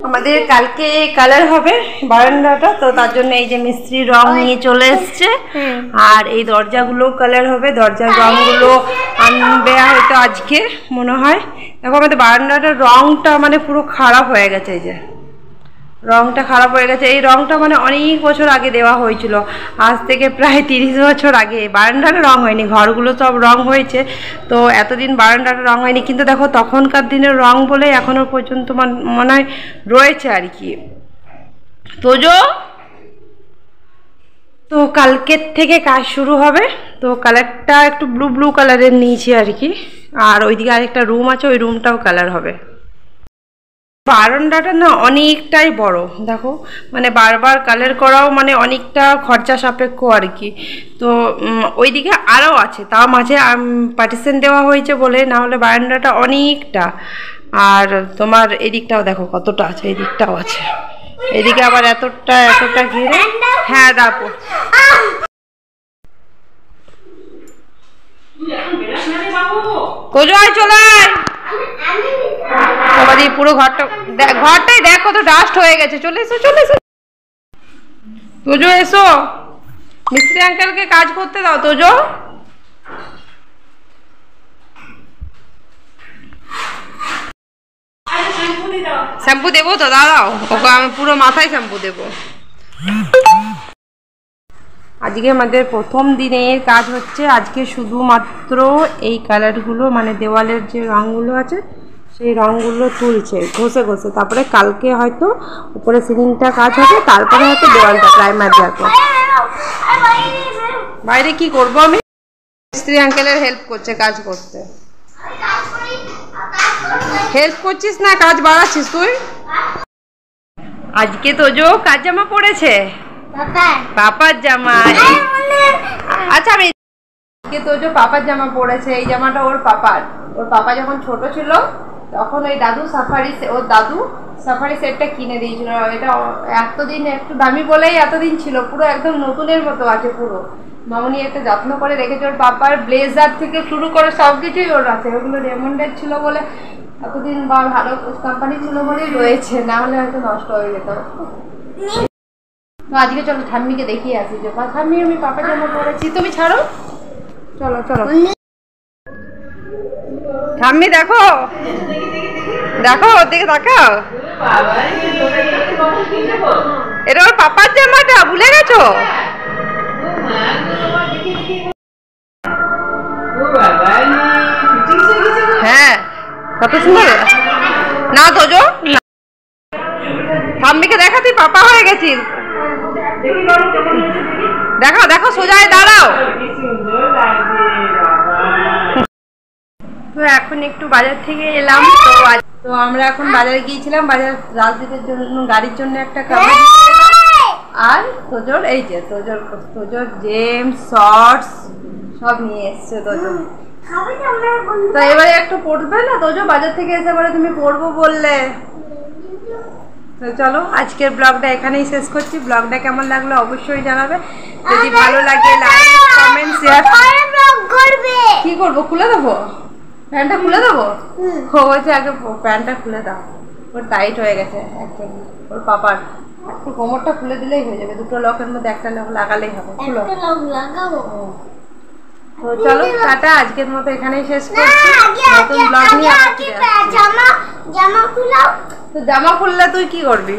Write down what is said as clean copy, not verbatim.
আমাদের কালকে কালার হবে বারান্দাটা, তো তার জন্য এই যে মিস্ত্রি রং নিয়ে চলে এসছে। আর এই দরজাগুলো কালার হবে, দরজার রংগুলো আনবে হয়তো আজকে মনে হয়। দেখো আমাদের বারান্দাটার রংটা মানে পুরো খারাপ হয়ে গেছে, এই যে রংটা খারাপ হয়ে গেছে। এই রংটা মানে অনেক বছর আগে দেওয়া হয়েছিল, আজ থেকে প্রায় 30 বছর আগে। বারান্দাটা রং হয়নি, ঘরগুলো সব রং হয়েছে, তো এতদিন বারান্দাটা রং হয়নি। কিন্তু দেখো তখনকার দিনের রং বলে এখনো পর্যন্ত মনে হয় রয়েছে আর কি। তো কালকের থেকে কাজ শুরু হবে। তো কালারটা একটু ব্লু ব্লু কালারের নিয়েছি আর কি। আর ওইদিকে আরেকটা রুম আছে, ওই রুমটাও কালার হবে। বারান্দাটা না অনেকটাই বড়, দেখো মানে বারবার কালার করাও মানে অনেকটা খরচা সাপেক্ষ আর কি। তো ওইদিকে আরও আছে, তার মাঝে পার্টিশন দেওয়া হয়েছে বলে, না হলে বারান্দাটা অনেকটা। আর তোমার এদিকটাও দেখো কতটা আছে, এদিকটাও আছে, এদিকে আবার এতটা ঘিরে। হ্যাঁ দেখো তোজো চলে তোমাদের পুরো ঘরটাই দেখ কত ডাস্ট হয়ে গেছে। চলে এসো তোজো, এসো মিস্ত্রি আঙ্কেলকে কাজ করতে দাও। তোজো শ্যাম্পু দেবো তো, দাঁড়াও, ওকে আমি পুরো মাথায় শ্যাম্পু দেবো। আজকে আমাদের প্রথম দিনের কাজ হচ্ছে। আজকে শুধুমাত্র এই কালারগুলো মানে দেওয়ালের যে রঙগুলো আছে সেই রঙগুলো তুলছে ঘষে, তারপরে কালকে হয়তো উপরে সিলিংটা কাজ হবে, তারপরে হয়তো দেওয়ালটা প্রাইমার দেওয়ার পর। বাইরে কি করবো আমি? মিস্ত্রি আঙ্কেলের হেল্প করছে কাজ করতে। হেল্প করছিস না কাজ বাড়াচ্ছিস তুই? আজকে তোজো কাজ জামা পড়েছে, পাপার জামা। আচ্ছা আমি তোজো পাপার জামা পড়েছে। এই জামাটা ওর পাপা যখন ছোট ছিল তখন ওই ওর দাদু সাফারি সেটটা কিনে দিয়েছিল। এটা এতদিন একটু দামি বলেই এতদিন ছিল, পুরো একদম নতুনের মতো আছে পুরো। মামনি একটা যত্ন করে রেখেছে। ওর পাপার ব্লেজার থেকে শুরু করে সব কিছুই ওর আছে। ওগুলো রেমন্ডের ছিল বলে এতদিন, বা ভালো কোম্পানি ছিল বলেই রয়েছে, না হলে হয়তো নষ্ট হয়ে যেত। তো আজকে চলো ঠাম্মিকে দেখিয়ে আসি যে ঠাম্মি আমি পাপার জামা পরেছি, তুমি ছাড়ো। চলো ঠাম্মি দেখো ওর দিকে তাকাও। এটা ওর পাপার জামাটা, ভুলে গেছো? হ্যাঁ কত সুন্দর না তোজো? ঠাম্মিকে দেখা তুই পাপা হয়ে গেছিস। দেখো সোজায় দাঁড়াও। তো এখন একটু বাজার থেকে এলাম। তো আমরা এখন বাজারে গিয়েছিলাম, বাজার রাজদীপের জন্য গাড়ির জন্য একটা কাপড়। আর তোজোর এই যে তোজোর জেমস শর্টস সব নিয়ে এসছে তোজো। তো এবারে একটু পড়বে না তোজো? বাজার থেকে এসে পরে তুমি পড়বো বললে। তো চলো আজকের ব্লগটা এখানেই শেষ করছি। ব্লগটা কেমন লাগলো অবশ্যই জানাবে। যদি ভালো লাগে লাইক কমেন্ট শেয়ার করবে। কি করবো? খুলে দেবো প্যান্টটা, খুলে দেবো। ও বলছে আগে প্যান্টটা খুলে দাও, ওর টাইট হয়ে গেছে একদম। ওর পাপার একটু কোমরটা খুলে দিলেই হয়ে যাবে, দুটো লকের মধ্যে একটা লক লাগালেই হবে। খুলো। তো চলো টাটা, আজকের মতো এখানেই শেষ করছি। নতুন ব্লগ নিয়ে তো জামা খুললে তুই কি করবি?